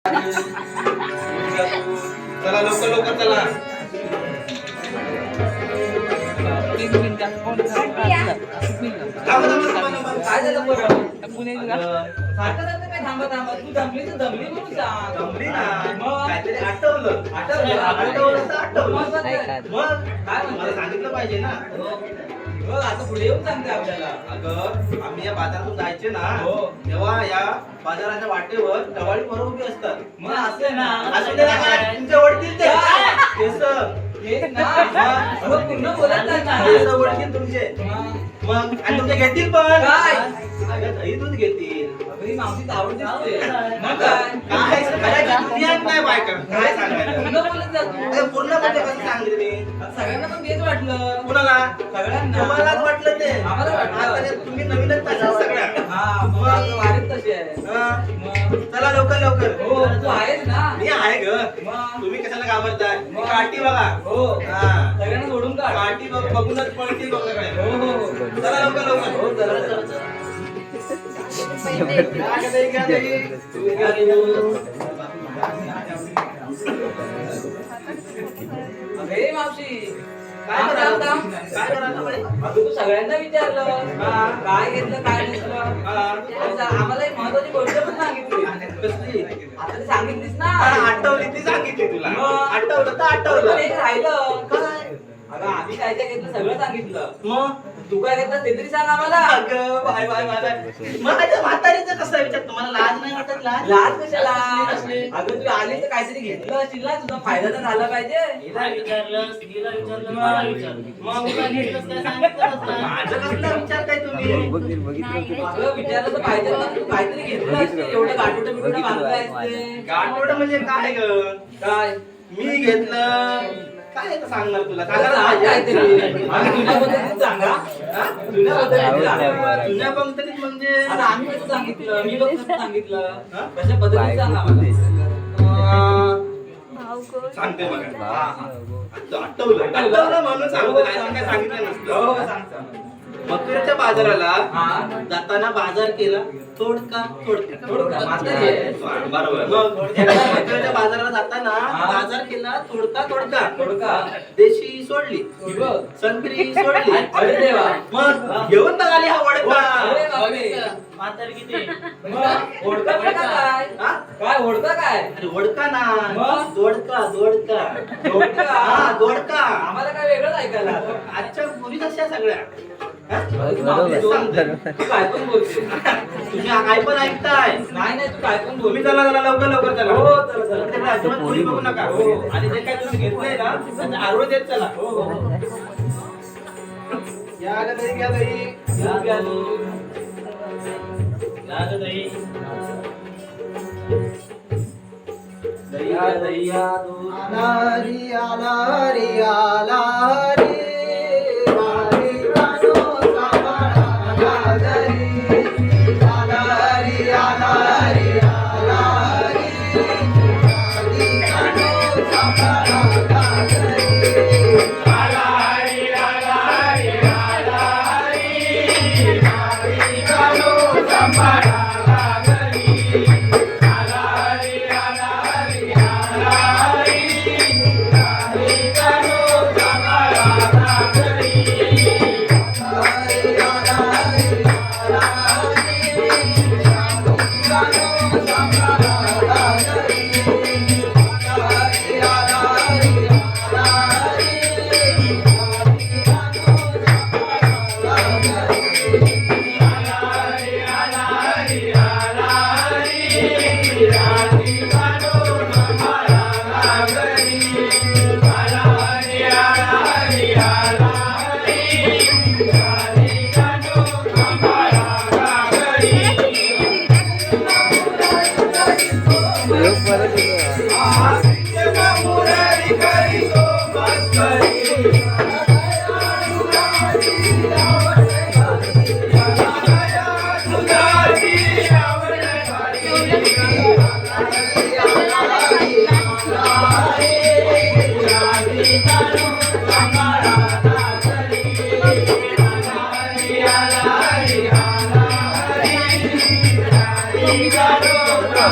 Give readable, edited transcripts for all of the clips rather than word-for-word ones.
चला लवकर लवकर चला. काय झालं बरं? सारखं सारखं काय थांबा थांबा तू जमली तर जमली म्हणून सांग. जमली ना मग काहीतरी आठवलं आठवलं तर आठवलं. मग काय काय मला म्हणते? सांगितलं पाहिजे ना. बघ आता पुढे येऊन सांगते आपल्याला. अगं आम्ही या बाजारातून जायचे ना हो. तेव्हा या बाजाराच्या वाटेवर टवाळी पोरं उभी असतात. मग असं ना असं ते काय तुमच्या वडतील ते काय? केसं. हेच ना मग पूर्ण बोलत नाही ना. केसं वडतील तुमचे. मग आणि तुमचे घेतील पण काय? अगं दही दूध घेतील. अगदी मावशीच आवड दिसते. मग काय? काय खऱ्याची दुनियात नाही बायका काय सांगायचं. पूर्ण बोलत जा तू. अरे पूर्ण म्हणजे कसं सांगितलं मी सगळ्यांना पण तेच वाटलं. कुणाला सगळ्यांना. तुम्हालाच वाटलं ते आम्हाला वाटलं. आता ते तुम्ही नवीनच तशाच सगळ्या. हा मग आता वारीत तशी आहे. हा. मग चला लवकर लवकर. हो तू आहेस ना. मी आहे ग. मग तुम्ही कशाला घाबरताय मग. काठी बघा. हो हा. सगळ्यांना सोडून काढ. काठी बघूनच पळतील बघ सगळे. हो हो हो. चला लवकर लवकर. हो चला चला. घ्या दही, घ्या दही. तू घ्या तू. अरे मावशी काय थांब, करायला? थांब, थांब. काय करायला पाहिजे? अगं तू सगळ्यांना विचारलं हा. काय घेतलं काय नसलं हा. आणि आम्हाला एक महत्वाची गोष्ट पण सांगितली. कसली? आता ती सांगितलीस ना. आठवली ती सांगितली तुला. मग. आठवलं तर पण आठवलं. एक राहिलं. काय? अगं आम्ही काय काय घेतलं सगळं सांगितलं. मग तू काय घेतलं ते तरी सांग आम्हाला. अगं बाय बाय बाय. माझ्या म्हातारीचं कसं विचार तुम्हाला लाज नाही वाटत लाज? लाज कशाला? कसली? अगं तू आली तर काहीतरी घेतलं असेल ना तुझा फायदा तर झाला पाहिजे. हिला विचारलं, स्त्रीला विचारलं, मला विचारलं. मग तुला घेतलंस काय सांगितलंच नाही. माझं कसला विचार काय तुम्ही? अगं विचारलं तर पाहिजे ना तू काहीतरी घेतलं असेल. एवढं गाठोटं बिटोटं बांधलंय ते. गाठोडं म्हणजे काय ग? काय मी घेतलं काय तर सांगणार तुला सांग सांगायला काहीतरी. पाहिजे. आम्ही तुझ्या पद्धतीत सांगा. हा? तुझ्या पद्धतीत सांगा. तुझ्या पंक्तीत म्हणजे आता आम्ही कसं सांगितलं मी बघ कसं सांगितलं हा? कशा पद्धतीने सांगा आम्हाला. सांगते बघा. आठवलं म्हणून सांगतो नाही तर काय सांगितलं हो, नसतं. सांग, सांग. मथुरेच्या बाजाराला हा. जाताना बाजार केला थोडका थोडका थोडका, म्हातारी आहे. बरोबर. मग मथुरेच्या बाजाराला जाताना हा. बाजार केला थोडका थोडका थोडका. देशी सोडली ही बघ. संत्री सोडली अरे देवा. मग घेऊन निघाली हा वडका. अरे बापरे. म्हातारी किती? मग ओढका बिडका काय? हा? काय ओढका काय? अरे वडका ना मग? दोडका दोडका दोडका? हा दोडका. आम्हाला काय वेगळंच ऐकायला आलं. आजच्या मुली कशा सगळ्या हा? तू मागून सांगते. तू काय पण बोलते. तुम्ही काय पण ऐकताय. नाही नाही तू काय पण तुम्ही बोलते. चला चला लवकर लवकर चला. हो चला चला. तिकडे अजिबात मुली बघू नका. हो. आणि जे काय तुम्ही घेतलंय ना त्याचं आरोग्य देत चला. हो हो. या ग दही, घ्या दही. घ्या, घ्या तू. घ्या गं दही. दही घ्या, दही घ्या तू. आला रे आला रे आला रे मालिकानो सांभाळा घरी आला रे आला रे आला रे मालिकानो सांभाळा घरी आला रे आला रे आला रे मालिकानो सांभाळा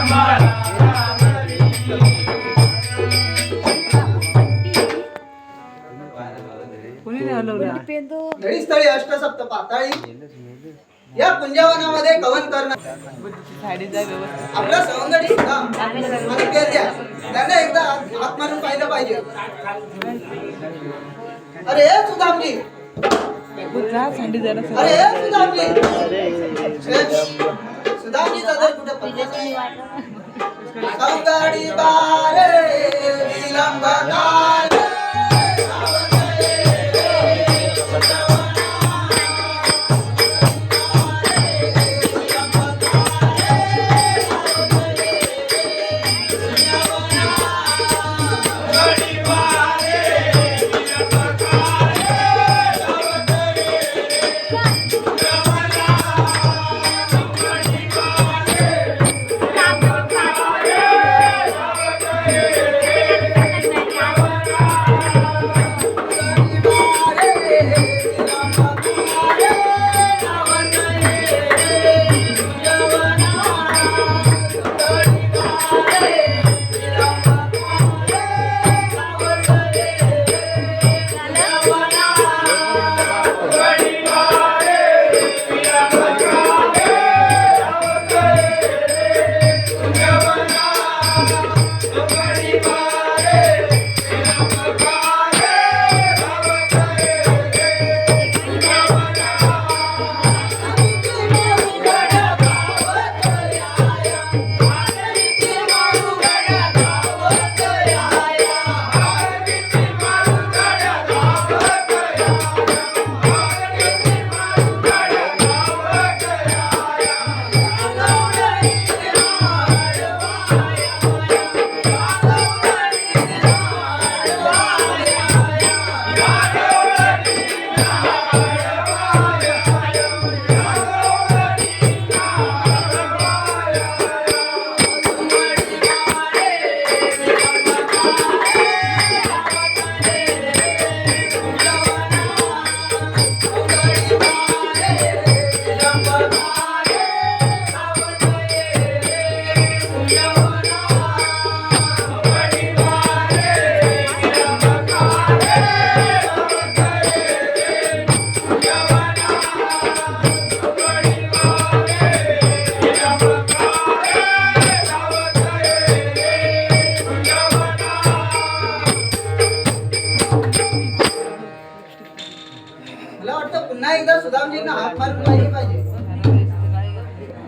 Bye. अष्टसप्त पाताळी या कुंजवनामध्ये कवन करणं आपला सवंगडी आणि पेरल्या त्यांना एकदा हात मारून पाहिलं पाहिजे. अरे सुदामजी, अरे सुदामजी, सुदामजी सदर कुठे पडले? सवंगडी बारे विलंब काल पुन्हा एकदा सुदामजींना हात मारून पाहिजे.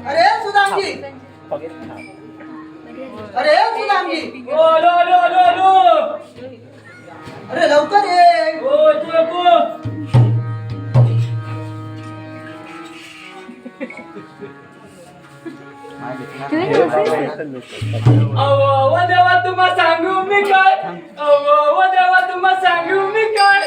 अरे सुदामजी, अरे सुदामजी, अरे लवकर ये. अहो देवा तुम्हा सांगू मी काय, अहो देवा तुम्हा सांगू मी काय,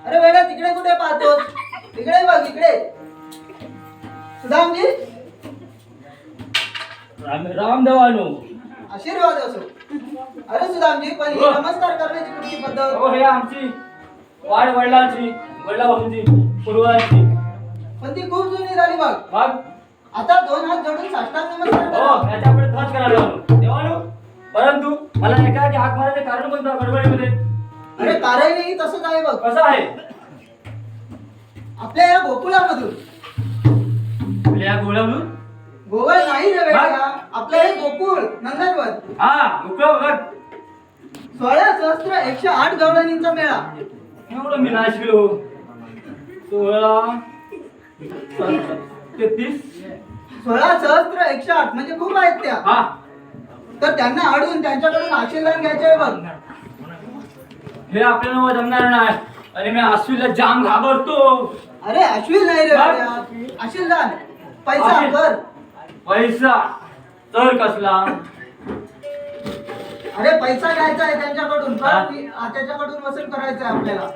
अरे बेटा तिकडे कुठे पाहतोस? इकडे बघ इकडे. सुदामजी, रामदेवानो आशीर्वाद असो. अरे सुदामजी, पण ही नमस्कार करण्याची कुठली पद्धत? हो हे आमची वाड वडिलांची वडिलांची पूर्वांची पण ती खूप जुनी झाली बघ. मग आता 2 हात जोडून साष्टांग नमस्कार करा. हो याच्यापुढे तोच करायला लावलो देवानो. परंतु मला एकाकी हाक मारायचे कारण कोणतं गडबडीमध्ये? अरे ताराईनेही तसंच आहे बघ. कसं आहे? आपल्या या गोकुळामधून. आपल्या गोळ्यामधून गोवळ नाही रे बेटा, आपलं हे गोकुळ नंदनवन. हा उकळ बघ 16,108 गवळणींचा मेळा. एवढं मी नाश केलो 16 33 16,108 म्हणजे खूप आहेत त्या. हा तर त्यांना अडून त्यांच्याकडून आशीर्वाद घ्यायचे आहे बघ. हे आपल्याला जमणार नाही आणि मी आश्वीला जाम घाबरतो. अरे अश्विन नाही रे बेटा, आशीर्वाद पैसा आशील. कर. पैसा तर कसला? अरे पैसा घ्यायचा आहे त्यांच्याकडून हा. त्याच्याकडून वसूल करायचं आहे आपल्याला.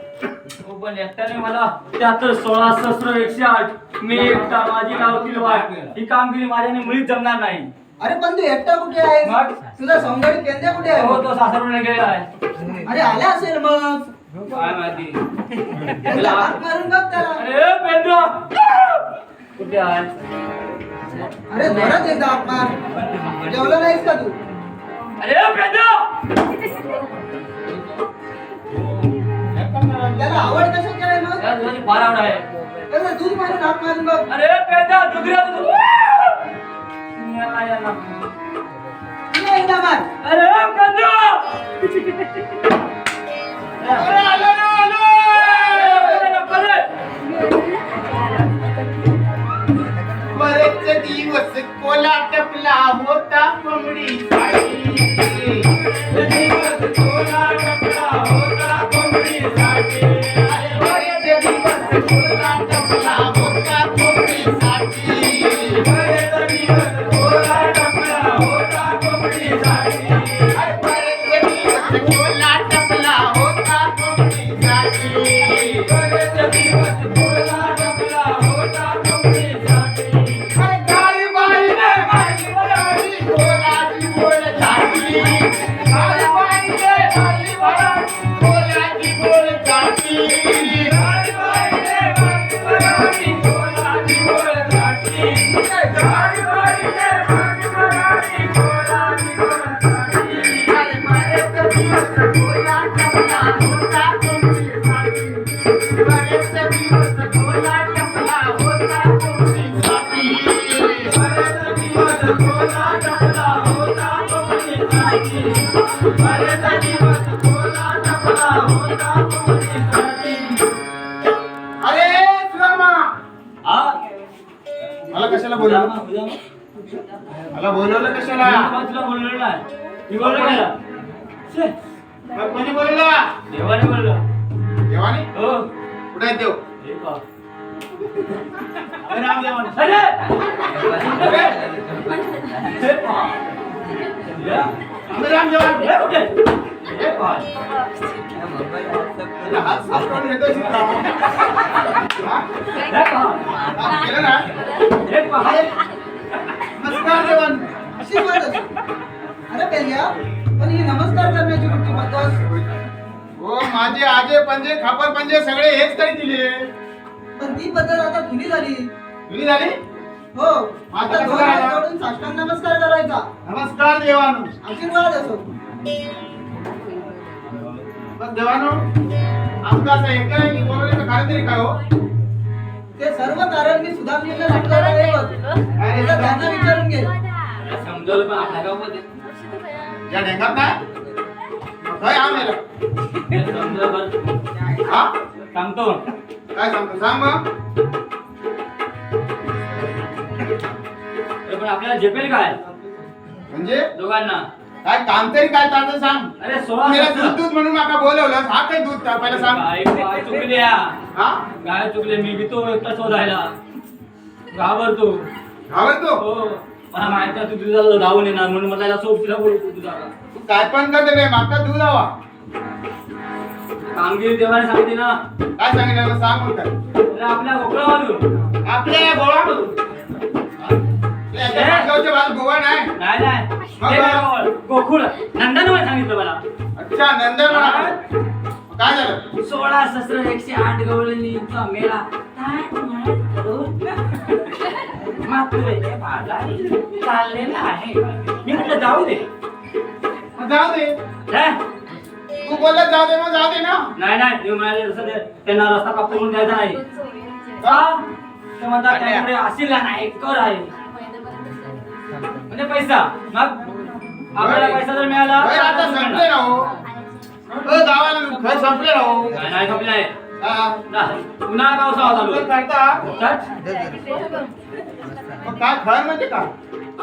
हो, पण एकट्याने मला त्यात 16,108 मी एकटा माझी लावतील वाट ही कामगिरी माझ्याने मुळीच जमणार नाही. अरे पण तू एकटा कुठे आहे? मग? तुझा सौंदर्य केंद्र कुठे आहे? हो तो सासरवडे गेला आहे. अरे आला असेल मग. काय माहिती त्याला हात मारून बघ त्याला. अरे पेंद्र कुठे आहे? अरे जोरात एकदा हात मार. जेवलं नाहीस का तू? अरे पेंद्र त्याला आवड कशाची आहे मग? त्याला तुझी फार आवड आहे. त्याला दूध मारून हात मारून बघ. अरे पेंद्र दुसऱ्या याला पुन्हा एकदा मार. अरे पेंद्र अरे आलो ना, आलो. बरेच दिवस कोलाटपला होता कोंबडी बरेच दिवस कोलाटपला होता कोंबडीसाठी. बरेच दिवस कोलाटपला होता गाडी बाईने गाडी बोलाची बोलसाठी. गाडी बाईने गाडी बोलाची बोलसाठी. अरे सुदामा, हा मला कशाला बोलवलं? मला बोलवलं कशाला? तुला बोललो नाही मी बोललो गेला मग कोणी बोलवलं? देवाने बोललो. देवाने? हो कुठे आहे देव? हे पहा. अरे राम देवाने. अरे अरे, हे पहा. या. आम्ही राम देवाने. हे कुठे? हे पहा. तुला हात साफ करून येतोय सुद्धा. हा? हे पहा. हात केलं ना? हे पहा. नमस्कार देवान. आशीर्वाद असो. अरे पेल्या, पण ही नमस्कार करण्याची कुठची पद्धत? हो माझे आजे पंजे खापर पंजे सगळे हेच काही दिले. पण ती पद्धत आता जुनी झाली. तुझी झाली? हो, आता 2 हात जोडून साष्टांग नमस्कार करायचा. नमस्कार देवानो. आशीर्वाद असो. मग देवानो आमचं असं एकटं आहे की बोलवण्याचं कारण तरी काय हो? ते सर्व कारण मी सुधामजींना सांगणार आहे बघ. एकदा त्यांना विचारून घे. समजवलं पण आपल्या गावामध्ये या ढेंगात नाही? काय आम्हाला? हे समजलं पण हा? सांगतो. काय सांगतो सांग मग. अरे पण आपल्याला झेपेल काय म्हणजे दोघांना? काय काम तरी काय चालतं सांग. अरे 16 मेरा दूध दूध म्हणून माका बोलवलं. हा काही दूध का पहिला सांग. काय चुकल्या हा? काय चुकले मी भीतो एकटा शोधायला घाबरतो. घाबरतो? हो मला माहिती आहे तू तुझा धावून येणार म्हणून मला याला सोबतीला बोलतो तुझा तू काय पण करते रे माका दूध हवा. कामगिरी देवाने सांगते ना. काय सांगितलं मला सांग मग काय. अरे आपल्या गोकुळामधून आपल्या या गोळामधून. मागच्या बाजू गोवा नाही. नाही नाही मग? हे गावावर, गोकुळ नंदनवन सांगितलं मला. अच्छा नंदनवन. काय झालं? 16,108 गवळणीचा मेळा काय तुम्हाला मात्र चाललेला आहे. मी म्हटलं जाऊ दे. मग जाऊ दे. हे? तू बोलला जाऊ दे, मग जाऊ दे ना. नाही नाही ते म्हणाले तसं त्यांना रस्ता काप करून द्यायचा नाही. का ते म्हणतात त्याकडे असेल ना एक कर आहे म्हणजे पैसा. मग आपल्याला पैसा जर मिळाला घर आता संपले राहो. गावाला घर संपले राहो. नाही संपलाय. हा. उन्हाळा पावसाळा चालू घर आहे. करता. तर मग काय घर म्हणजे काय?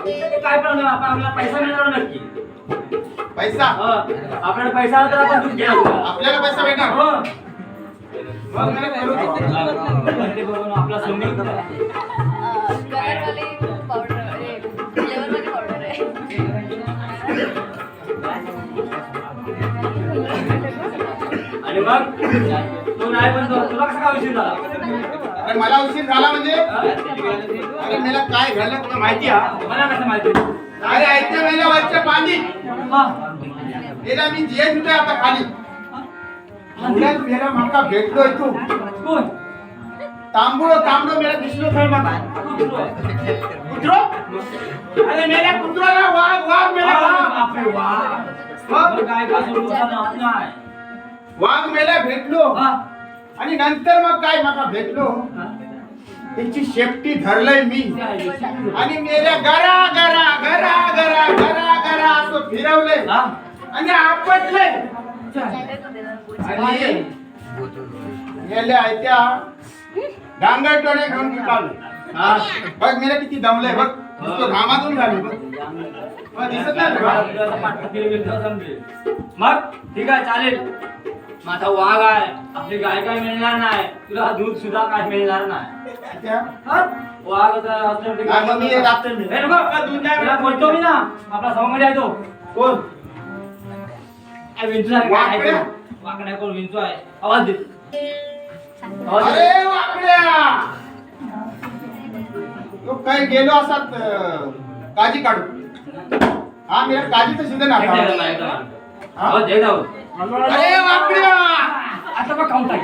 ते काय प्रॉब्लेम आपल्याला पैसा मिळणार नक्की. पैसा. आपल्याला पैसा आला तर आपण दूध घ्या. आपल्याला पैसा भेटणार. हो. मग मला करू दे. ते बघून आपला संबंध कलरवाली पावडर आहे, फ्लेवरवाली पावडर आहे. आणि मग तो नाही पण तुला कसा काय उशीर झाला? अरे मला उशीर झाला म्हणजे अरे मला काय घडलं तुला माहिती आहे? मला कसं माहिती? अरे ऐकते महिन्या वरच्या पाणी मेरा मी जेल होते आता खाली. पुण्यात मेरा माका भेटलोय तू. कोण? तांबडो मेरा दिसलो काय माका. कुत्रो? अरे मेरा कुत्रो ना वाघ मेरा वाघ. बापरे वाह. काय का सोडून नाही. वाघ मेला भेटलो आणि नंतर मग काय माका भेटलो त्याची शेपटी धरलंय मी आणि मेल्या गरा गरा गरा गरा गरा गरा असं फिरवलंय आणि आपटलंय आणि मेल्या आयत्या डांगर टोणे घेऊन निघाले. बघ मेला किती दमलंय बघ. नुसतं घामातून झाले बघ. मग दिसत नाही तुला? मग ठीक आहे चालेल. माझा वाघ आहे आपली गाय काय मिळणार नाही तुला दूध सुद्धा काय मिळणार नाही. त्या? वाघ हा, मग मी रात्री मिळेल. दूध नाही मिळत. बोलतो मी ना आपला सवंगडी आहे तो. कोण? विंचू आहे काय आहे वाकड्या? तो? वाकड्या कोण विंचू आहे. आवाज दे. आवाज दे. अरे वाकड्या तो काय गेलो असात काजी काढू. हा मेरा काजीचं सीझन आता. आवाज दे जाऊ. अरे वाकड्या आता बघ खाऊन टाक.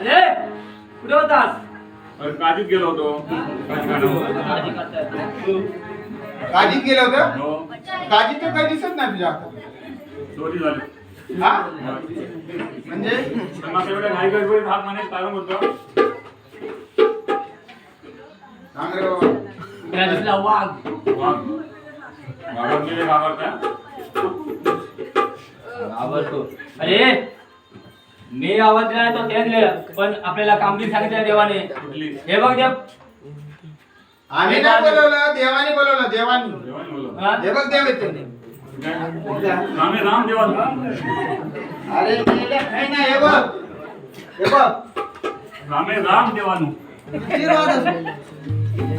अरे कुठे होतास? काजीत गेलो होतो. काजीत गेलं होतं. हो. काजीत तर काही दिसत नाही तुझ्या हातात. चोरी झाली. हा म्हणजे मग एवढ्या घाई गडबडीत हात माने कारण होतं. सांग रे बाबा. त्याला दिसला वाघ. वाघात गेले घाबरत्या. आवडतो. अरे मी आवाज दिला तो त्याने दिला पण आपल्याला कामगिरी सांगितलं देवाने. कुठली? हे बघ देव. आम्ही नाही बोलवलं देवाने बोलवलं. देवाने देवाने बोलवलं. हा? हे बघ देव येते. काय? रामे राम देवाला. अरे मेल्या काही नाही. हे बघ हे बघ रामे राम देवानो. आशीर्वाद असो.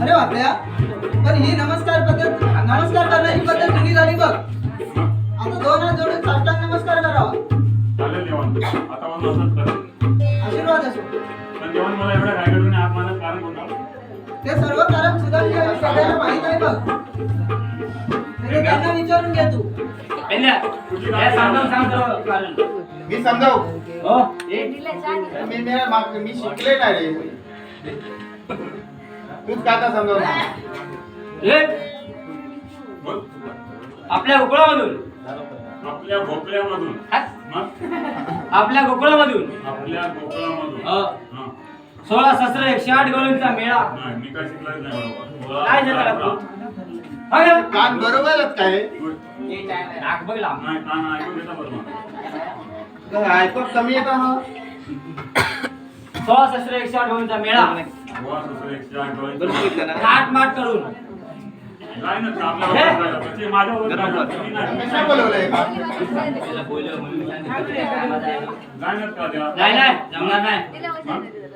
अरे बापऱ्या पण ही नमस्कार करण्याची पद्धत जुनी झाली बघ. आता 2 हात जोडून साष्टांग नमस्कार करावा. चालेल देवान. आता मला असंच कर. आशीर्वाद असो. पण देवान मला एवढ्या घाई गडबडीने हात मारण्याचं कारण होतं. घे तू. पेंड्या, हे समजावून सांग जरा कारण. मी समजावू हो मी शिकले नाही रे तूच काय आता समजावू हे बोल. आपल्या गोकुळामधून आपल्या भोपळ्यामधून मग आपल्या गोकुळामधून आपल्या गोकुळामधून हो. हा. 16,108 गवळींचा मेळा नाही मी काय शिकलाच नाही बाबा. काय झालं तू? हा का? कान बरोबरच काय नाक बघ लांब. नाही कान ऐकून घेता बरोबर. ऐकू कमी येतं हा 16,108 गवळींचा मेळा बुवा दुसरं 108 डोळ्यांचं. थाट माट करून नाही ना आपल्याला ओळखायला. ते माझ्यावर काय झालं? मी नाही. कशा बोलवलंय का त्याला बोललं म्हणून नाही ना का त्या? नाही जमणार नाही.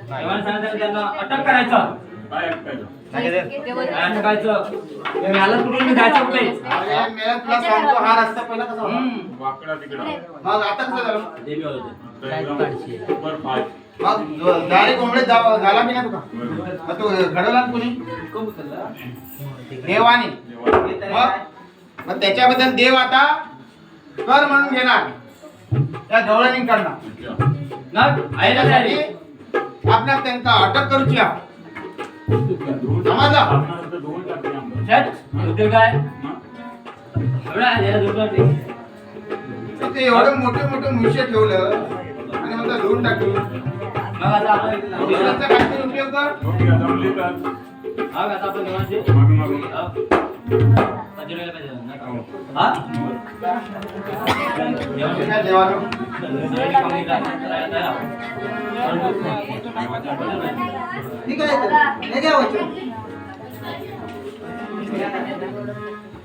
जेवण सांगितलं त्यांना अटक करायचं. काय ऐकायचं? काय अटकायचं मला कुठून मी जायचं कुठे अरे मी तुला सांगतो हा रस्ता पहिला कसा होता वाकडा तिकडा. मग आता कसं झालं देवी होते. आता एकदम सुपर फास्ट. मग डायरेक्ट कोंबडे झाला की नाही तुका मग तू घडवला ना कुणी देवाने मग त्याच्याबद्दल देव आता कर म्हणून घेणार त्या गवळणी काढणार मग आईला झाली. त्याच्यासाठी आपल्या त्यांचा अटक करूची आहे. समजलं? आपणाला तर धुवून टाकते आम्हाला. छट होते काय मग? एवढा याला दुसरा ते. ते एवढं मोठे मोठे मुशे ठेवलं आणि मग धुवून टाकलं मग आता आपण दुसऱ्याचा काहीतरी उपयोग कर ओके, जमली तर मग आता आपण जेवणाचे मग पंचमीला पाहिजे ना. हा जेवण काय देवानं ठीक आहे तर. हे घ्या वचन.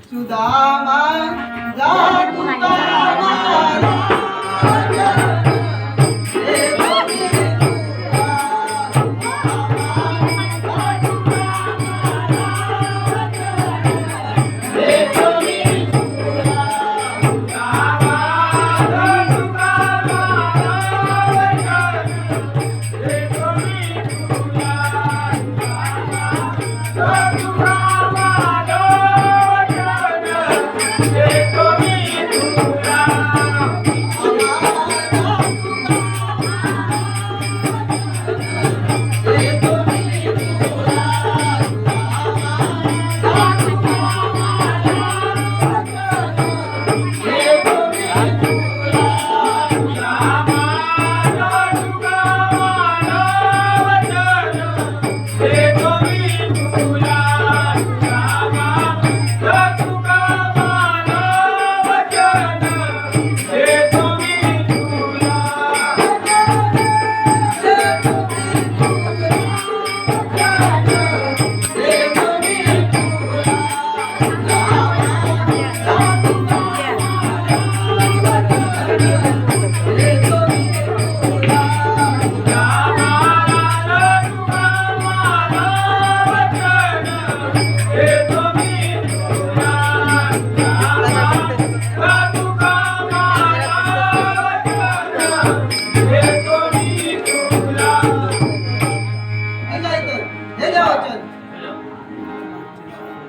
सुदामा जा तुकाराम.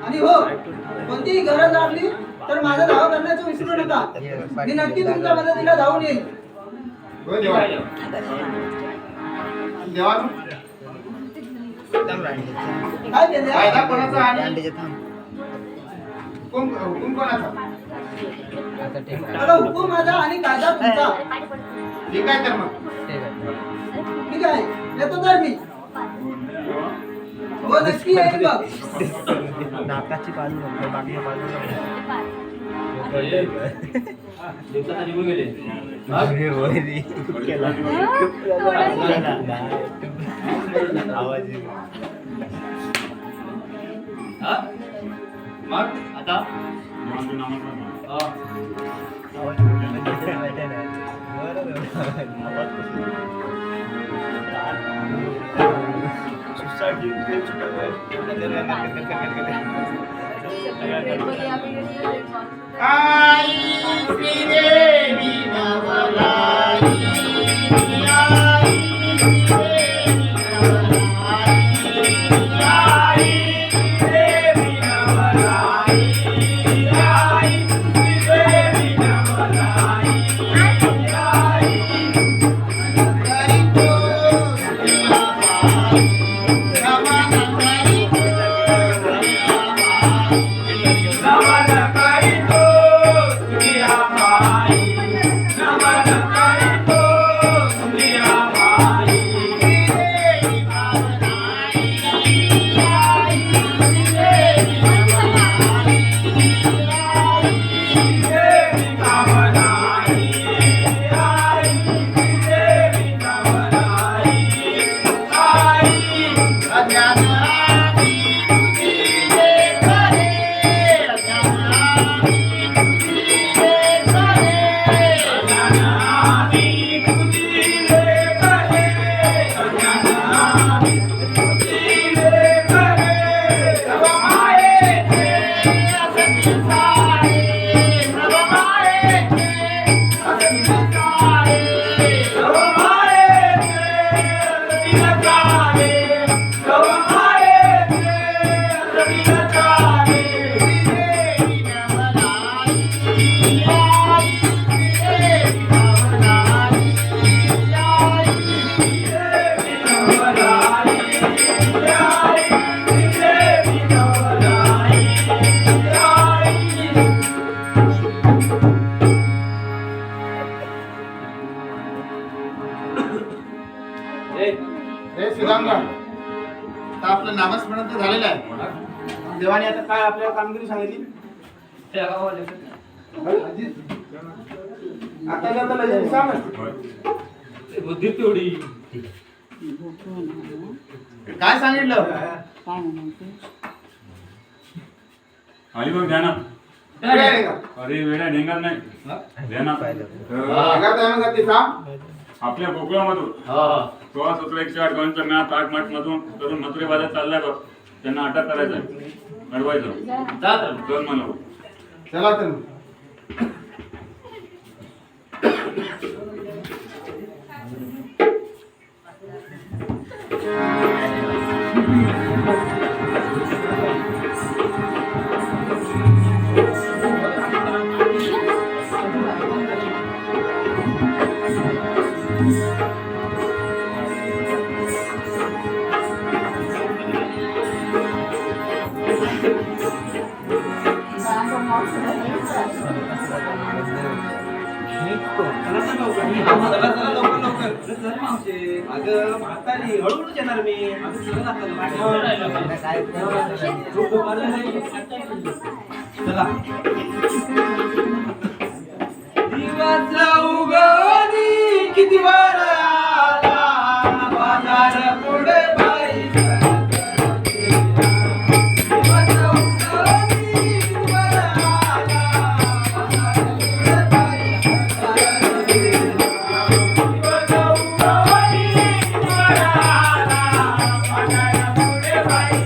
आणि हो कोणतीही गरज लागली तर माझा धावा करण्याचं विसरू नका. मी नक्की तुमच्या मदतीला धावून येईल. होय देवा देवानं काय केले? कायदा कोणाचा आणि हुकूम कोणाचा बघा, हुकूम माझा आणि कायदा तुमचा. ठीक आहे तर मग ठीक आहे, येतो तर मी. हो नक्की येईल बघ. नाकाची बाजू बाकी बाजू दिवसाचा निघून गेले. आवाज हा? मग आता देवांचं नामाचं हा. आई श्रीदेवी नवलाई आई श्रीदेवी नवलाई आई श्रीदेवी नवलाई आई हे सुधांगा आता आपलं नामस्मरण तर झालेलं आहे. देवाने आता काय आपल्याला कामगिरी सांगितली? आता जाता लगेच सांग ना. बुद्धी तेवढी काय सांगितलं? आली बघ ध्यानात. वेळ आहे का? अरे वेळा ढेंगात नाही ध्यानात. काय time आहे का ते सांग? आपल्या गोकुळामधून 16-17-108 गावांचा मॅप 8 मार्च मधून करून मथुरे बाजारात चाललाय बघ. त्यांना अटक करायचंय, अडवायचं. दोन मला चला तर अगं म्हातारी हळूहळूच येणार मी. चला दिवस उगवली किती वर आला बाजार पुढे बाई दिवस उगवली किती वर आला बाजार पुढे बाई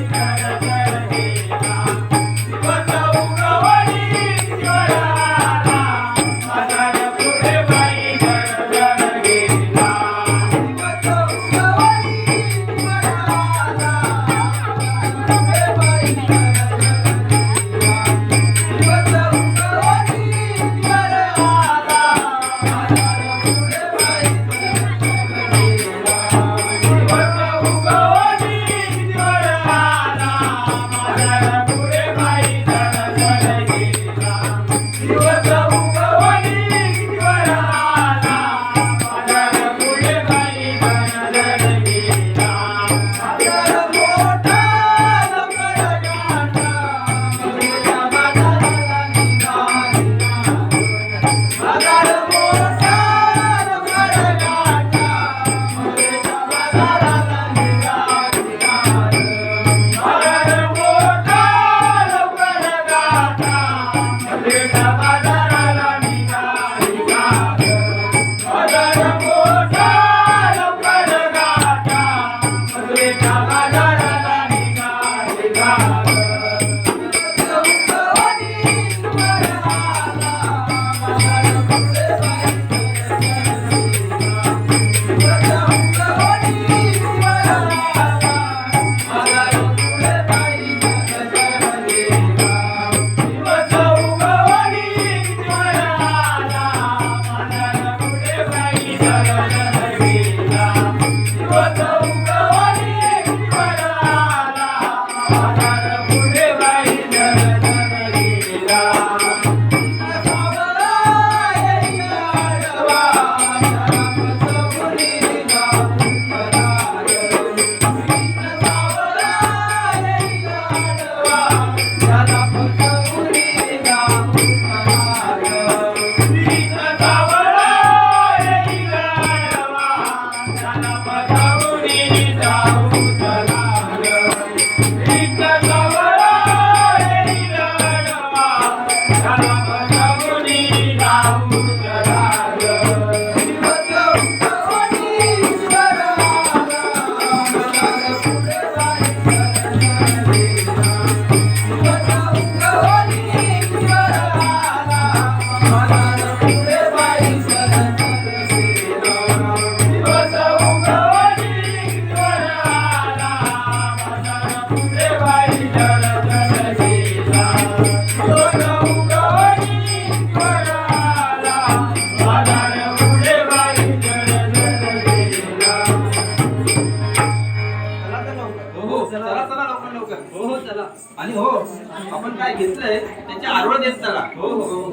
काय घेतलंय त्याची आरोळ देत चला. हो हो.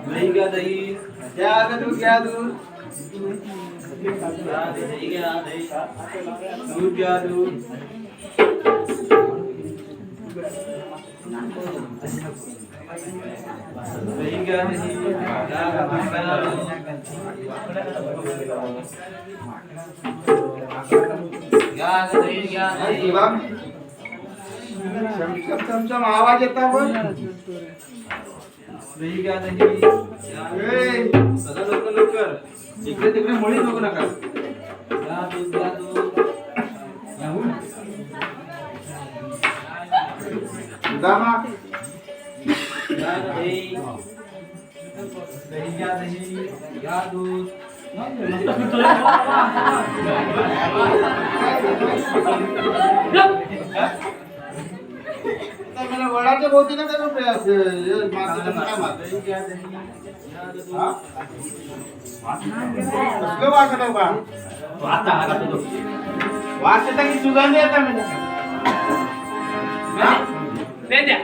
दही घ्या दही. घ्या दूध घ्या दूध. दही घ्या दही. दूध घ्या दूध. दही घ्या दही. घ्या दही घ्या दही. चमचम आवाज येता पण दही घ्या दही. चला लवकर लवकर. इकडे तिकडे मुळी नको नका. घ्या दूध घ्या दूध. दामा घ्या दही. दही घ्या दही. घ्या दूध. मला वडाच्या भोवती ना काय काय मारत दही घ्या दही. कसलं वाटत आहे बा वास येता की सुगंध येता म्हणजे ते द्या.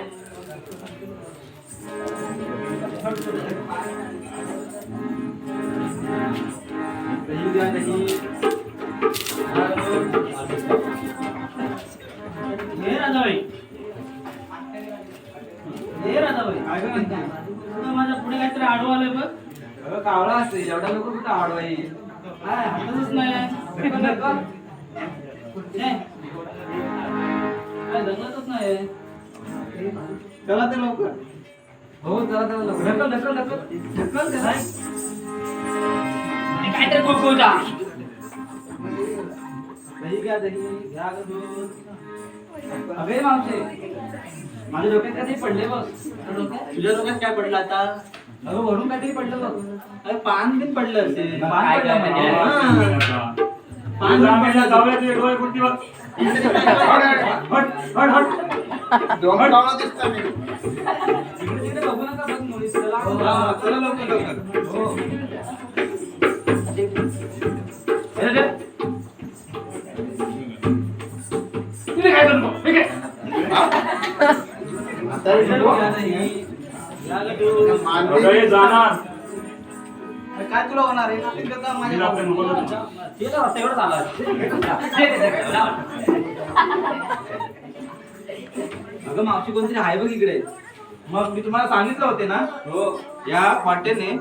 दही घ्या दही. हे राजाबाई. हे राजाबाई. माझ्या पुढे काहीतरी आडवं आलंय बघ. अगं कावळा असते एवढ्या लोक कुठं आडवाई. काय हातच नाही. काय जमतच नाही. चला ते लवकर. हो चला चला लवकर. ढकल ढकल ढकल ढकल त्याला. काहीतरी गोळा. दही घ्या दही. घ्या दूध. अगे मावशे माझ्या डोक्यात काहीतरी पडले बघ. तुझ्या डोक्यात काय पडलं आता? अगं वरून काहीतरी पडलं बघ. अरे पान बिन पडलं असेल. पान काय पडलं म्हणजे? म्हणजे. पान जाऊया डोळे कुठली बघ. दोन कावळं दिसतात मी. इकडे तिकडे बघू नका बघ मुली. चला हा, चला लवकर लवकर. हो. तुम्ही काय करू ठीक आहे. म्हातारी नको. घ्या दही. घ्या दूध. अगं जाणार काय तुला होणार आहे? नापित करता माझ्या तिला आपल्या मोबाईल तिला वाटतं एवढंच आलं. अगं मावशी कोणतरी आहे बघ इकडे. मग मी तुम्हाला सांगितलं होते ना. हो या वाटेने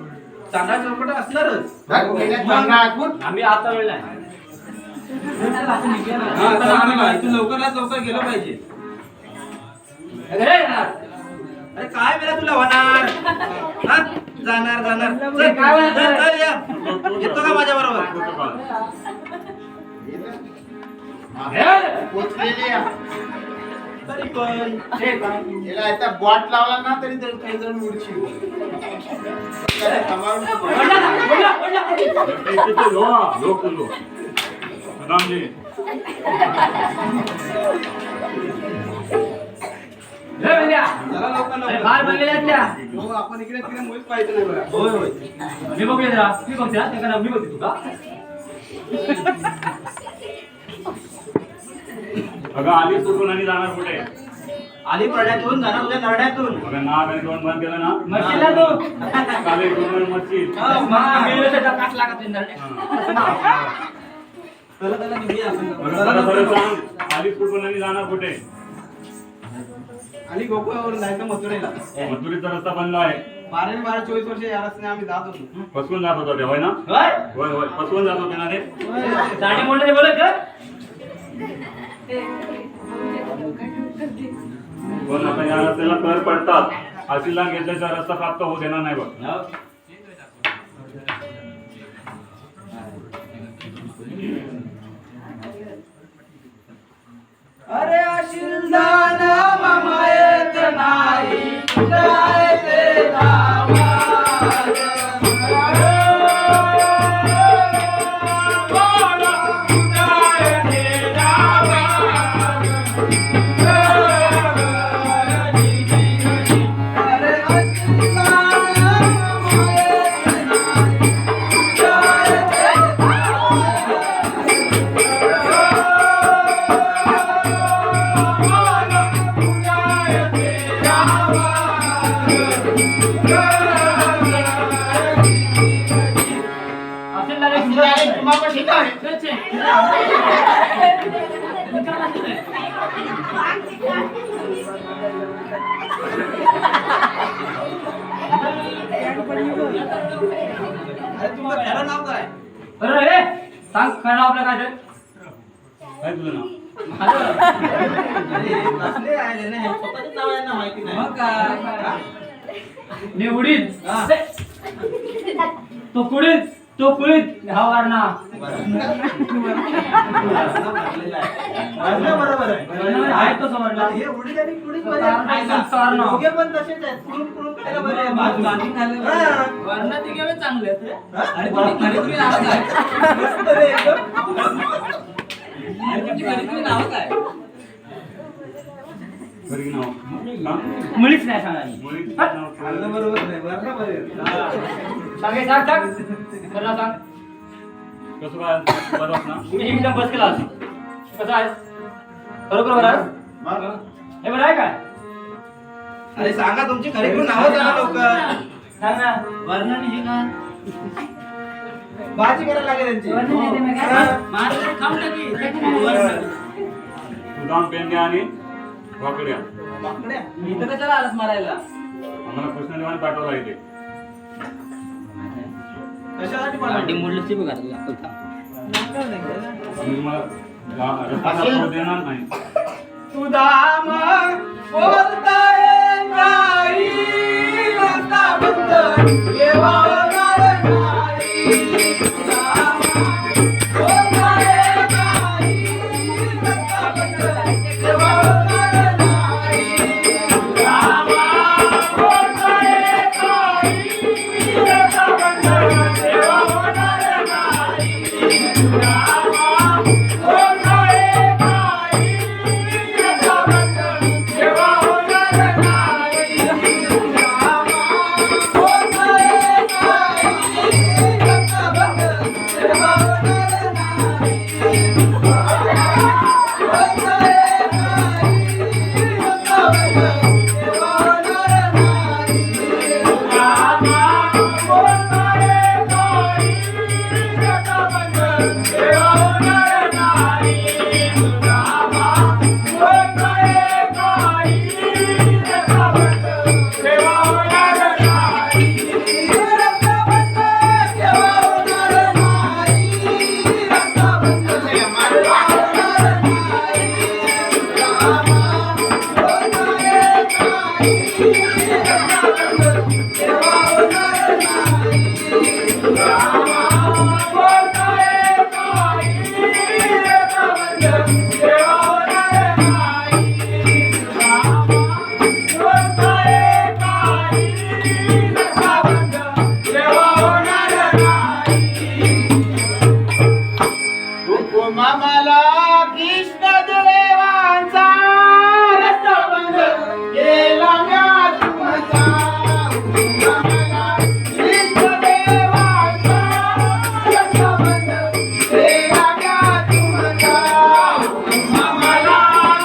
चांगला चौकट असणारच. धर, गेल्या चांगला कुठ? आम्ही आता वेळ नाही. आपण निघूया ना. हा, चला, आम्ही इथून लवकरात लवकर गेलो पाहिजे. अरे काय वेळा तुला होणार? हा? जाणार जाणार. चल, चल, चल, या. येतो का माझ्या बरोबर? पोचलेली आहे. तरी पण याला आता बॉट लावला ना तरी तरी काही जण उडशील. त्याला सांभाळून लोक रामजी चला लवकर लवकर. बाहेर बनलेल्या त्या. हो, आपण इकडे तिकडे मुळीच पाहिजे नाही बघा. होय होय. मी बघूया जरा. मी बघते हा. त्याकडे मी बघते तुका. अगं आली सुटून आणि जाणार कुठे? आली पडण्यातून जाणार तुझ्या नरड्यातून. अगं नाक आणि तोंड बंद केलं ना मशीनला तू. काले दोन मच्छी कास लागत नाही. चला चला निघूया आपण. बरं बरं सांग आली सुटून आणि जाणार कुठे? आणि गोकुळावरून जायचं मथुरेला. मथुरीचा रस्ता बंद आहे. 12-24 वर्ष या रस्त्याने आम्ही जात होतो. फसवून जात होता ते होय ना? होय? होय होय फसवून जात होते ना रे. दाढी मोडले बोलत का? पण आता या रस्त्याला कर पडतात. आशीला घेतल्याचा रस्ता प्राप्त होऊ देणार नाही बघ. अरे आशीर्वाद मामायत नाही काय ते धावा. Rama तहसीलदार एक असं आहे, तुम्हाला शिकाय. अरे तुमचं खरं नाव काय? बरं रे सांग खरं नाव आपलं काय ते? काय तुझं नाव? माझं? अरे कसले आहे ना हे? स्वतःच्या नावांना माहिती नाही. मग काय? मी उडीद हा. तो पुढील हा वारणा बरोबर आहे. आहे तो समजला हे उडीद आणि पुडीद कारण मध्ये एकदम सारणं. दोघे पण तसेच आहेत. पुरून पुरून खायला बरे आहे. भाजी खायला हा. वरणात तिघे पण चांगले आहेत रे. हा? आणि तुम्ही नाव काय? मस्त रे एकदम. आणि तुमची नाव काय? घरी नाव. हा? मुळीच नाही सांगायची मुलीचं नाव खाल्लं ठेवलं. बरोबर नाही. वरण बरे आहे. सांग खरं सांग कसं काय बरोबर ना? मी एकदम बस क्लास कसं आहेस बरोबर बरं आहेस? हे बरं आहे काय अरे सांगा तुमची खरी पण नावं सांगा लवकर. सांग ना वर्णन हे का? भाजी करायला लागेल त्यांची. वर्णन येते मग काय? हा. माझं खाऊन टाकी. वर्णन. सुदाम पेंड्या आणि वाकड्या बाकड्या. इथं कशाला आलास मारायला? आम्हाला कृष्णदेवाने पाठवला इथे. कशासाठी पाठवलं? मोडलंच बघा तुला. आम्ही तुम्हाला रस्ता दाखवू देणार नाही. सुदाम बोलताय नाही, रस्ता बंद केव्हावणार नाही. सुदाम बोलताय नाही, रस्ता बंद केव्हावणार नाही. सुदाम बोलताय नाही, रस्ता बंद केव्हावणार नाही. सुदाम बोलताय नाही, रस्ता बंद केव्हावणार नाही. सुदाम बोलताय नाही, रस्ता बंद केव्हावणार मामाला कृष्ण देवांचा रस्ता बंद केला म्या तुमचा. मामाला कृष्ण देवांचा रस्ता बंद केला म्या तुमचा. मामाला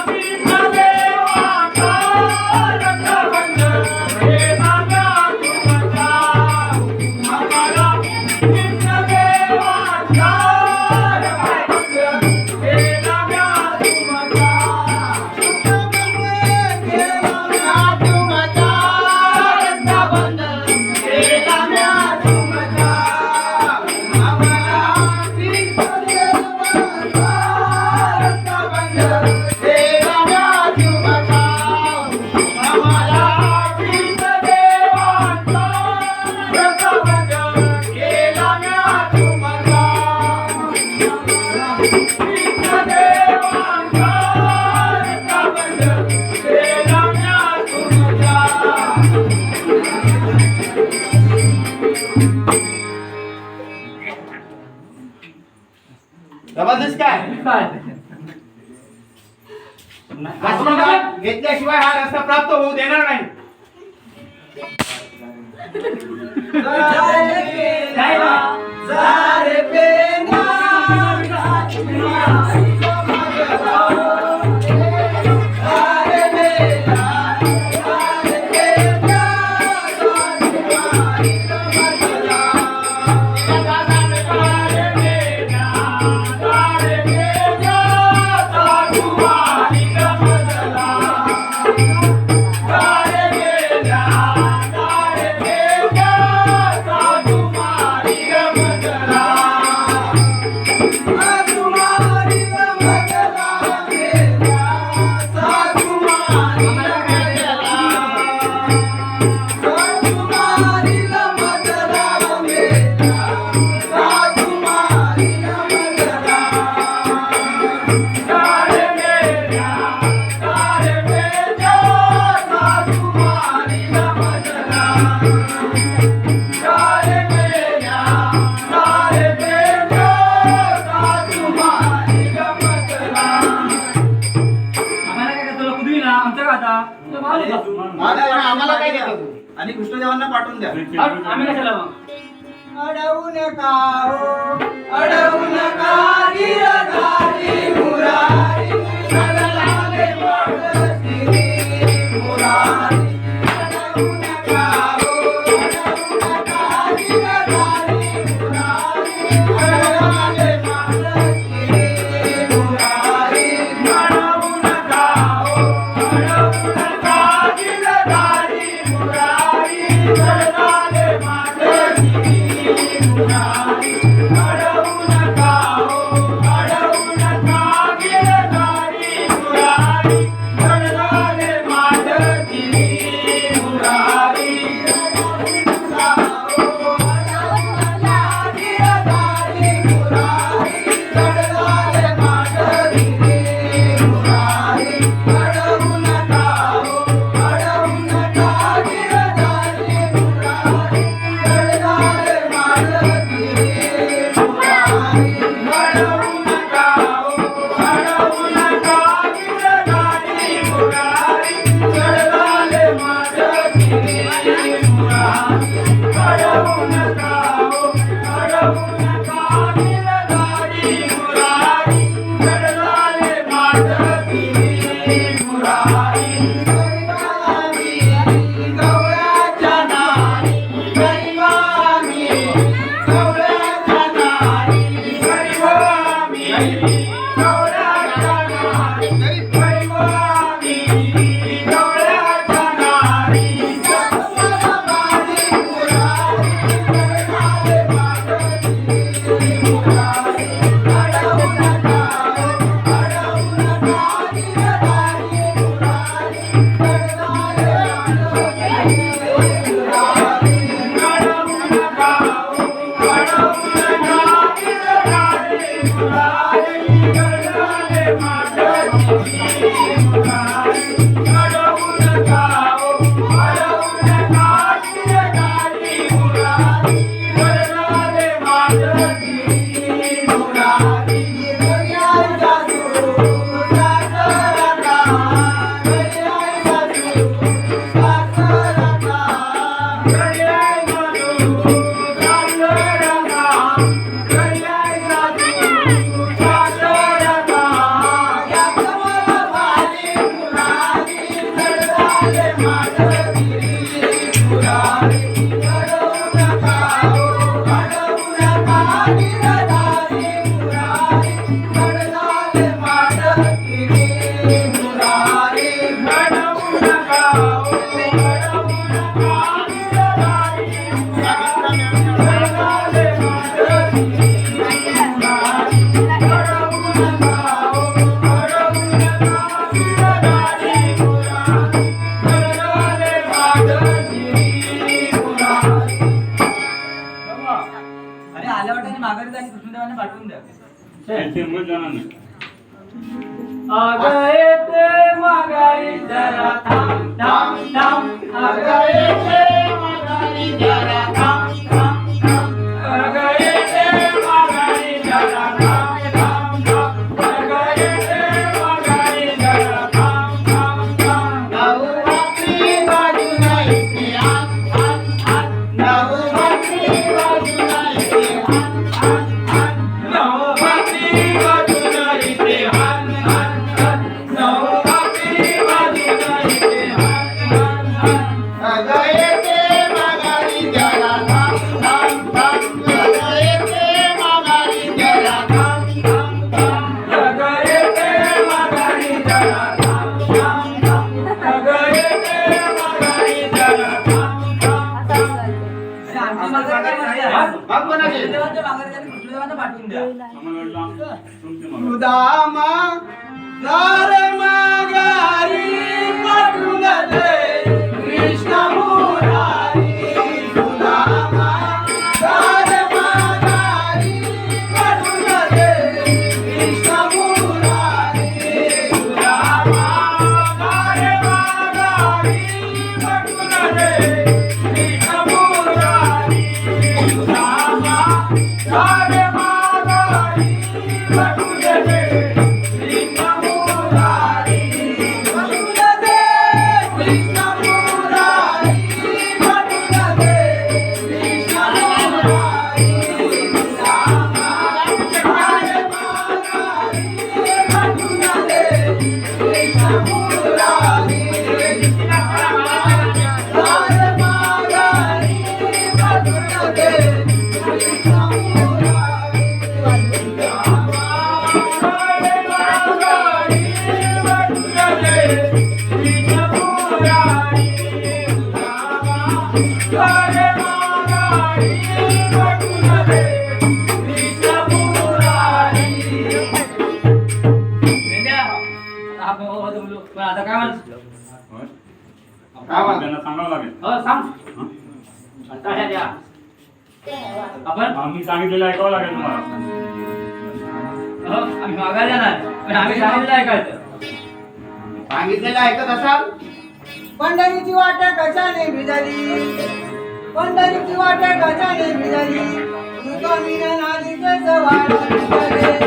कृष्ण देवांचा रस्ता बंद केला म्या तुमचा. मामाला कृष्ण देवांचा जबरदस्त काय काय आशीर्वाद घेतल्याशिवाय हा रस्ता प्राप्त होऊ देणार नाही. काय ना सारे पेना Bye. आणि कृष्णदेवांना पाठवून द्या. आम्ही कशाला मग? अडवू नका हो, अडवू नका गिरधारी मुरारी, कडलाले माडती मुरारी. अडवू नका हो, अडवू नका गिरधारी मुरारी, कडलाले माडती मुरारी. अडवू नका हो, अडवू नका गिरधारी मुरारी, कडलाले माडती मुरारी. अडवू नका हो, अडवू नका गिरधारी मुरारी, कडलाले माडती मुरारी. अरे आल्या वाटाने माघारी जा आणि कृष्णदेवांना पाठवून द्या. त्यांचे मूळ जाणार नाही. अगं येते माघारी जरा थांब थांब थांब. अगं येते माघारी जरा थांब थांब थांब. अगं येते माघारी जरा थांब थांब थांब. अगं येते माघारी जरा थांब थांब थांब. नवरात्री बाजूला येते आत आत आत. नवरात्री बाजूला येते आत आत आत. नवरात्री बाजूला येते हान हान हान. नवरात्री बाजूला येते हान हान हान. अगं येते माघारी जरा थांब थांब थांब. अगं येते माघारी जरा थांब थांब थांब. अगं येते माघारी जरा थांब थांब थांब. अगं येते माघारी जरा थांब थांब थांब. अरे आमची माघारी काय आहे? मग कोणाची? कृष्णदेवांच्या माघारी जा आणि कृष्णदेवांना पाठवून द्या. आम्हाला वाटलं तुमची मागणी. सुदामा सारे माघारी पाठवून दे कृष्ण मुरारी. सुदामा सारे माघारी पाठवून दे कृष्ण मुरारी. सुदामा सारे माघारी पाठवून दे कृष्ण मुरारी. सुदामा सारे माघारी पाठवून दे कृष्ण मुरारी. पाठवून दे कृष्ण मुरारी. आता काय म्हणतो होय? काय म्हणतो? त्यांना सांगावं लागेल हो सांग हं? आता हे द्या आपण आम्ही सांगितलेलं ऐकावं लागेल तुम्हाला हो आम्ही मागायला जाणार पण आम्ही सांगितलं ऐकायचं सांगितलेलं ऐकत असाल पंढरीची वाट कशाने भिजली पंढरीची वाट कशाने भिजली रुक्मिणी नालिकेच वाड भिजले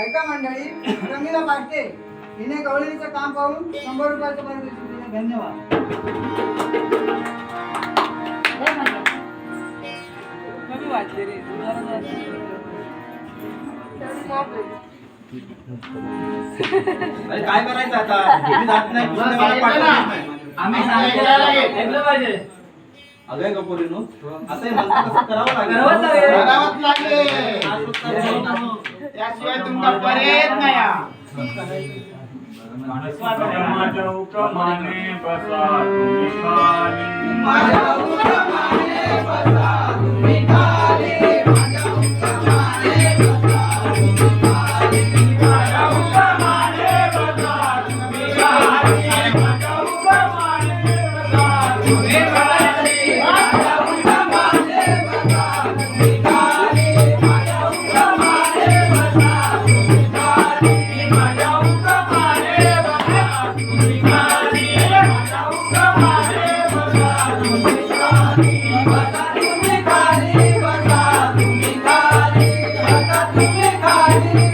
ऐका मंडळी रमीला पाटते हिने गवळीचं काम पाहून 100 रुपयाचं पारितोषिक दिले. धन्यवाद. अरे काय करायचं आता मी जात नाही पुस्तकाला पाठवलं नाही. आम्ही सांगितलं ऐकलं पाहिजे अगं गपोरीनो असं हे म्हणतो कसं करावं लागेल करावंच लागेल. करावंच लागेल आज उत्तर त्याशिवाय तुमचा पर्यायच नाही हा. माझ्या हुकमाने बसा तुम्ही खाली माझ्या हुकमाने बसा तुम्ही खाली माझ्या हुकमाने बसा तुम्ही खाली माझ्या हुकमाने बसा तुम्ही खाली माझ्या हुकमाने बसा तुम्ही खाली माझ्या हुकमाने बसा तुम्ही खाली माझ्या हुकमाने बसा तुम्ही खाली माझ्या हुकमाने बसा तुम्ही खाली माझ्या हुकमाने बसा तुम्ही खाली बसा तुम्ही खाली बसा तुम्ही खाली बसा तुम्ही खाली बसा तुम्ही खाली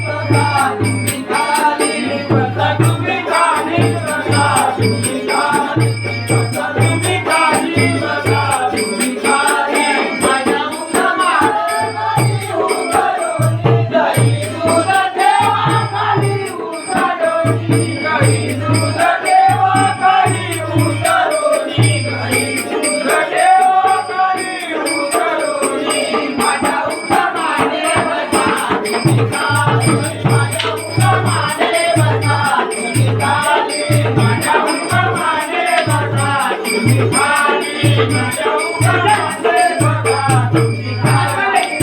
बसा तुम्ही खाली बसा तुम्ही खाली बसा तुम्ही खाली बसा तुम्ही खाली माझ्या हुकमाने खाली उतरवली गाई दूध देवा खाली उतरवली गाई दूध देवा खाली उतरवली गाई दूध देवा खाली उतरवली माझ्या हुकमाने बसा तुम्ही खाली माझ्या हुकमाने बसा तुम्ही खाली माझ्या हुकमाने बसा तुम्ही खाली माझ्या हुकमाने बसा तुम्ही खाली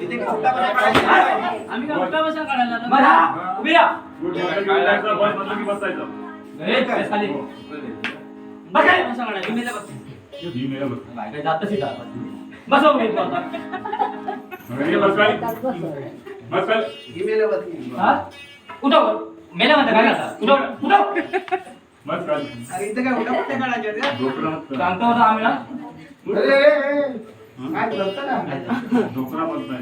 इथे कुठला बसा काढायचा आहे? आम्ही काय उठला बसा काढायला आता? मला उभी राहा बस म्हटलं की बसायचं ए, बस खाली बस खाली. बसा काढायला. इमेलला बस. ही मेला बस काय काय जातच इथं. बसव मी इथं आता. अरे बस काय बस काय हा? उठव मेला म्हणता काय करता उठव उठव बस काय अरे इथे काय उठापट्ट्या काढायच्या आहेत का? डोकरा मत सांगतो होता आम्ही ना काय करतं ना डोकरा मत नाही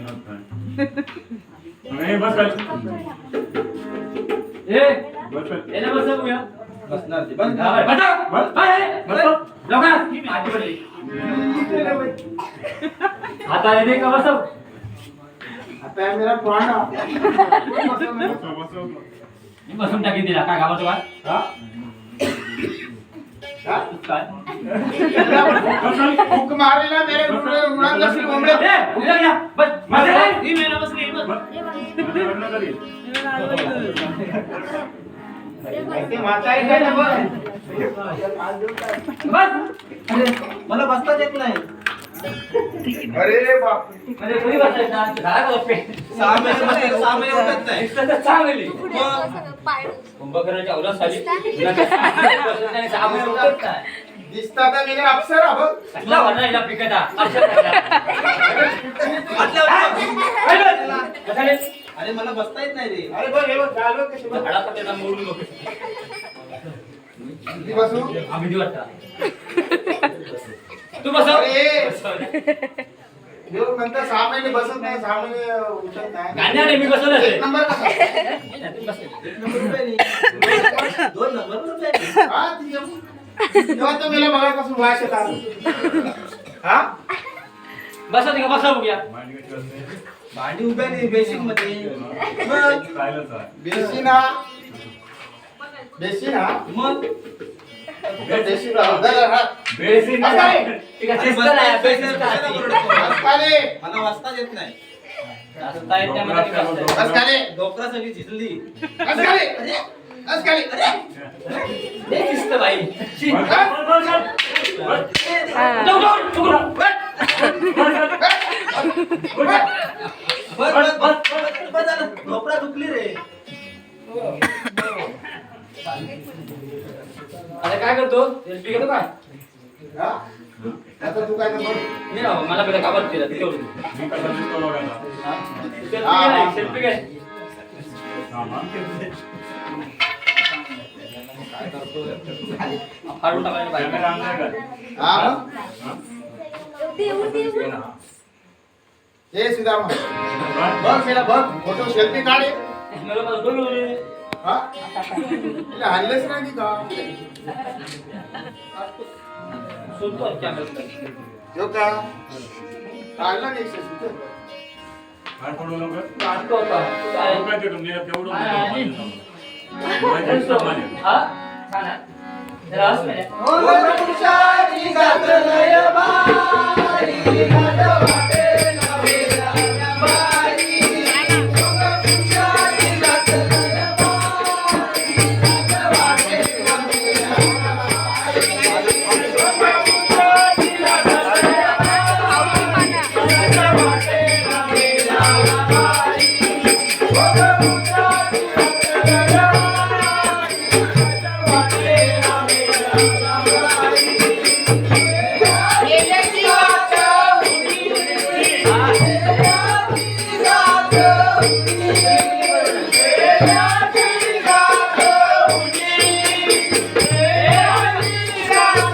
अरे बस काय ए बस काय याला बसवूया बसणार ते. बस. आता येते का बसव आता है मेरा पुराना बस मी बसून टाकीन तिला काय गावाचं काय हा? हा? काय हुक मारेला मेरे उड़ान लसी घुमड़े ए, उद्या घ्या. बस बस रे. ही मेला बसली, बस. ते म्हातारी काय ना बघ बस अरे मला बसताच येत नाही अरे बाप म्हणजे कोणी बसायचं झाला का गप्पे? 6 महिने बसले, 6 महिने उठत नाही. नुसतं तर चांगली पाय कुंभकर्णाच्या अवलाद साली त्याने 6 महिने उठत नाही. दिसता तर मेरे अप्सरा बघ कसला वरना हिला पिकता अक्षर कशाने अरे मला बसता येत नाही रे. अरे बघ हे बघ चालू कशी बघ झाडा पट्ट्याचा मोडून नको किती बसू आम्ही वाटता तू बसव अरे ह्यो नंतर 6 महिने बसत नाही 6 महिने उठत नाही गाण्याने मी बसवलं एक असेल. नंबर कसा तुम्ही बसले. 2 नंबर रुपये. हा तेव्हा तर मला बघायपासून वाश येतात हा बसा का बसा बघूया. मांडी कशी असते? भांडी उभ्या नाही बेसिक मध्ये. राहिलंच आहे. बेसिन मग बेसिन बेसिन असं आहे. ठीक आहे, शिस्त नाही, बेसिन काय असते? मला वाचता येत नाही. वाचता येत नाही, मला किती वाचता येत? डोकरा सगळी झिजली. लय शिस्त बाई. शी. बस, बस, बस, बस. जाऊ, जाऊ, चुकलो. बस झालं. डोकरा दुखली रे. आता काय करतो एसपी घेतो काय आता तू काय नंबर मी राव मला पहिला काबर केला ते तेवढं. मी कसा दिसतो बघायला. सेल्फी घे. हा, हा. फाडून टाकायला कॅमेरा पाहिजे. आणलाय का? हा मग? हा? ए सुदामा बस. बघ मेला बघ फोटो सेल्फी काढ मला माझं डोकं रे. हा तिला हल्लेच नाही की का सोडतो कॅमेरा. जो का काढला नाही सेल्फी काय पडू नको? काढतो आता. तू काय? काय ते तुमच्या तेवढं आणि- माझ्या सामान्य. हा? छान आहे. जरा असं नाही. पुरुषाची जात लय बारी, घाट वाटे नवे राया बारी. पुरुषाची जात लय बारी, घाट वाटे नवे राया बारी. पुरुषाची जात लय बारी, घाट वाटे नवे राया बारी. पुरुषाची जात लय बारी, घाट वाटे नवे राया बारी. येण्याची वाट उडी उडी, येण्याची जात उडी, येण्याची जात उडी, येण्याची जात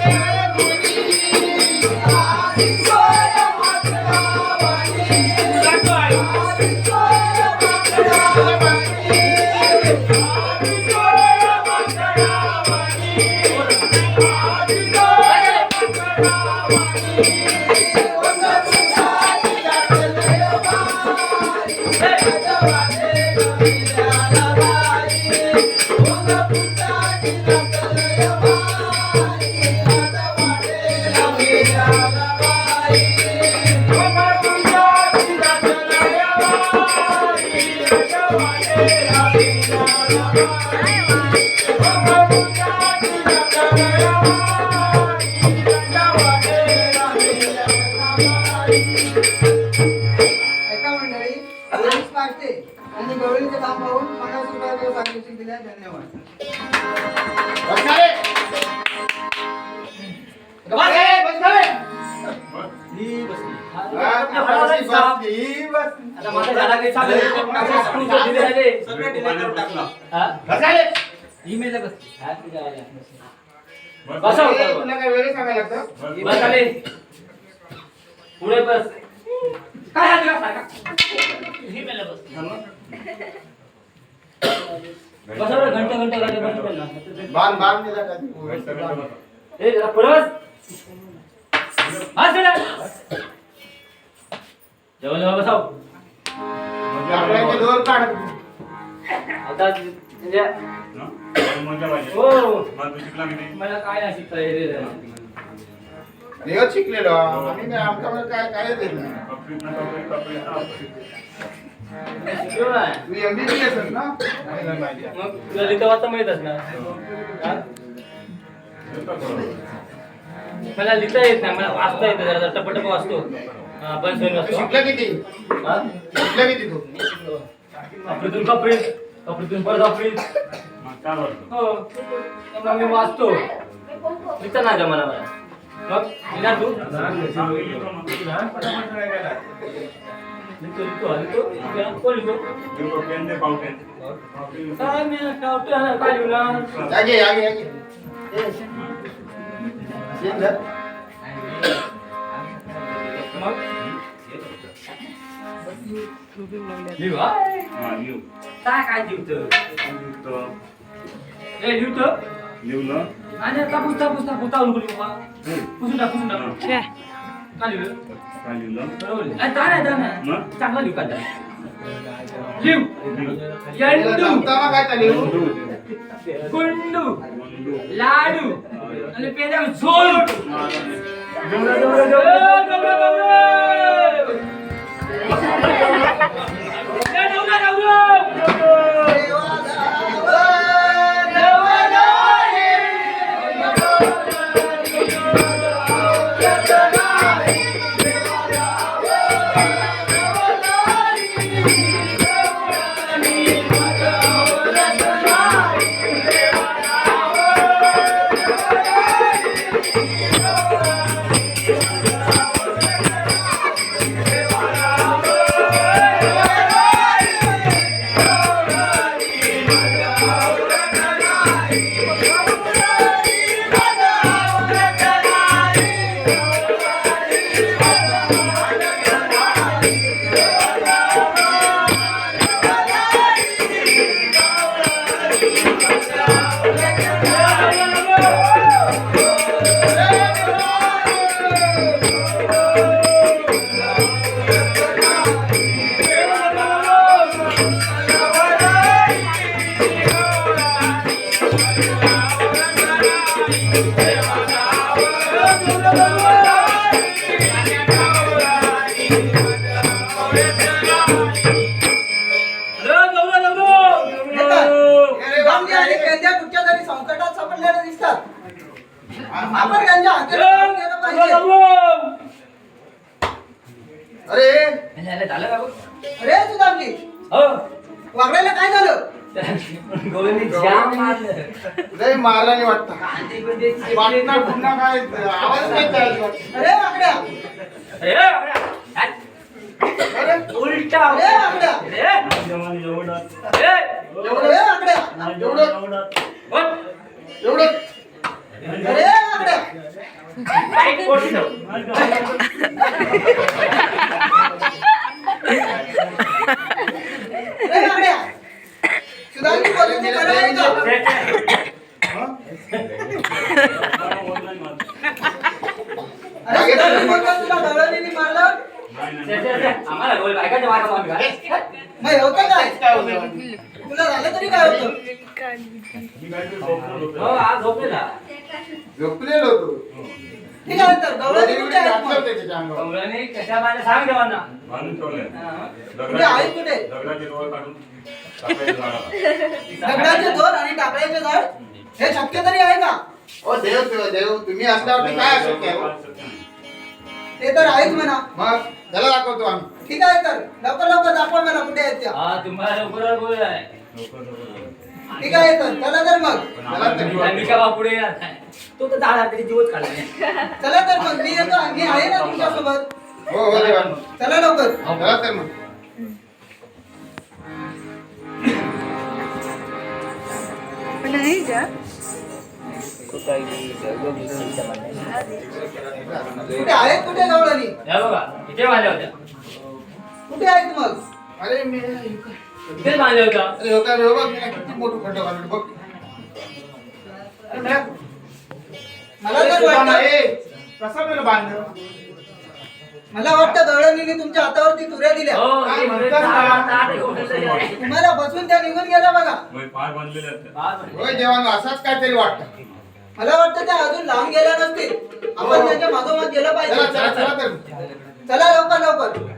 उडी. आधी सोय मात्रावाणी, आधी सोय मात्रावाणी, आधी सोय मात्रावाणी, आधी सोय मात्रावाणी. पुरुषाची जात लय बारी, घाट वाटे नवे राया बारी. पुरुषाची जात लय बारी, घाट वाटे नवे राया बारी. पुरुषाची जात लय बारी, घाट वाटे नवे राया बारी. पुरुषाची जात लय बारी, घाट वाटे नवे राया बारी. ऐका मंडळी, पोलीस पार्टी आणि गवळीचे काम पाहून 50 रुपयाचे पारितोषिक दिले. धन्यवाद. बस खाली बस खाली ही बसली. बस आता माझा झाला काही चालू आहे. टाकून स्क्रू तो दिले राहिले. सगळं डिलीट करून टाकला. हा? बस खाली ईमेल बस. हा, तुझ्या आल्या. बस. बसा ए, होता. तुला काय वेगळं सांगायला लागतं बस. बस खाली. पुढे बस. काय हात घ्या सारखा. ही मेला बस. बसा बरं, घंटा बस. बांध दिला का बस, सगळं बस. ए जरा पुढे बस. बस जरा. जेवण जेवण बसाव. म्हणजे आपल्या इथे दोर काढ आता म्हणजे हा? मजा पाहिजे. हो मला तू शिकला की नाही? मला काय नाही शिकता येत रे. देव शिकलेलो आम्ही काय आमच्याकडे काय काय देत नाही कपडे ना कपडे, कपडे ना कपडे. शिकलो नाही. तू एमबीबीएस ना नाही माहिती आहे. मग तुला लिहिता वाचता माहितच ना. हा? येतं बरोबर. मला लिहिता येत नाही, मला वाचता येतं जरा टपटप वाचतो. हा, पण सोय तू वाचतो. शिकला किती हा? शिकला किती तू कपडीतून कपडे, कपडीतून परत कपडे. मग काय वाटतं? हो त्यामुळे मी वाचतो. लिहिता नाही जमाना मला. मग लिहिणार तू? सांगितलं लिहितो मग. लिहितो. कोण लिहितो? लिहितो, पेन दे, पावटेन. पावटेन. काय मी कावतो आहे, काय लिहणार? आगे आगे आगे ये धर. मग लिहू हा? हा, लिहू. काय लिहतं लिहतो. लिहतं लिहलं. आणि आता पुसता उलगुली पुसून टाक काय लिहिलं काय लिहलं? बरोबर लिहिलं. नाही मग? चांगला लिहू का लिहू त्याला जमतं मग काय त्या लिहू? गुंडू लाडू आणि पेद्या झोल शुभांगी आणि पेंद्या कुठच्या तरी संकटात सापडलेले दिसतात. आपण त्यांच्या हाताला गेलं पाहिजे. अरे झालं का बघ? अरे शुभांगी, हो वागण्याला काय झालं? गवळणी जाम मारलं. लय मारल्याने वाटतं. वाटणार पुन्हा काय आवाज नाही त्याला. अरे वागड्या, अरे उलटा अरे वागड्या, अरे वागड्या, एवढं अरे वागड्या. अरे वागड्या, शुभांगी बोलून खरं आहे का? अरे शुभांगी बोलतो तुला गवळणीने मारलं? आम्हाला बायकाच्या मारा आम्ही काय? मग होतं काय? काय होतं? तुला झालं तरी काय होतं? हो आज झोपलेला झोपलेलो होतो. ठीक आहे तर गवळणी कुठे आहेत घातलं मग? होतं त्याच्या अंगावर. गवळणी कशा बायला सांग देवांना. बांधून ठेवलंय. कुठे आहे कुठे? दगडाची रोळ काढून टाकायचं झाडाला. दगडाचे दोर आणि टाकळ्याचे झाड हे शक्य तरी आहे का? ओ देव तुम्ही असल्यावरती काय अशक्य आहे? ते तर आहेच म्हणा. मग त्याला दाखवतो आम्ही. ठीक आहे तर लवकर दाखवा मला कुठे आहेत त्या. हा तुम्हाला लवकर बोलाय ठीक आहे तर चला तर मग. त्याला तर मी का पुढे येणार नाही. तो तर 10 तरी दिवस काढला नाही. चला तर मग मी येतो. मी आहे ना तुमच्या सोबत. हो देवा. चला लवकर. चला तर मग. कुठे आहेत कुठे गवळणी? हे बघा इथे बांधल्या होत्या. कुठे आहेत मग? अरे मी इथेच बांधल्या होत्या. अरे हो का रे, हो बघ मी किती मोठं खड्डा काढलं बघ. मला तर वाटतं कसं मला बांधलं? मला वाटतं गवळणीने तुमच्या हातावरती तुऱ्या दिल्या. हो काय ते म्हणतात ना? ताट घेऊन येते. तुम्हाला बसून त्या निघून गेल्या बघा. होय, पाय बांधलेले आहेत त्या. बाळ म्हणते. होय देवांनो असंच काहीतरी वाटतं. मला वाटतं त्या अजून लांब गेल्या नसतील. आपण त्यांच्या मागोमाग गेलं चला पाहिजे. चला चला तर. चला लवकर.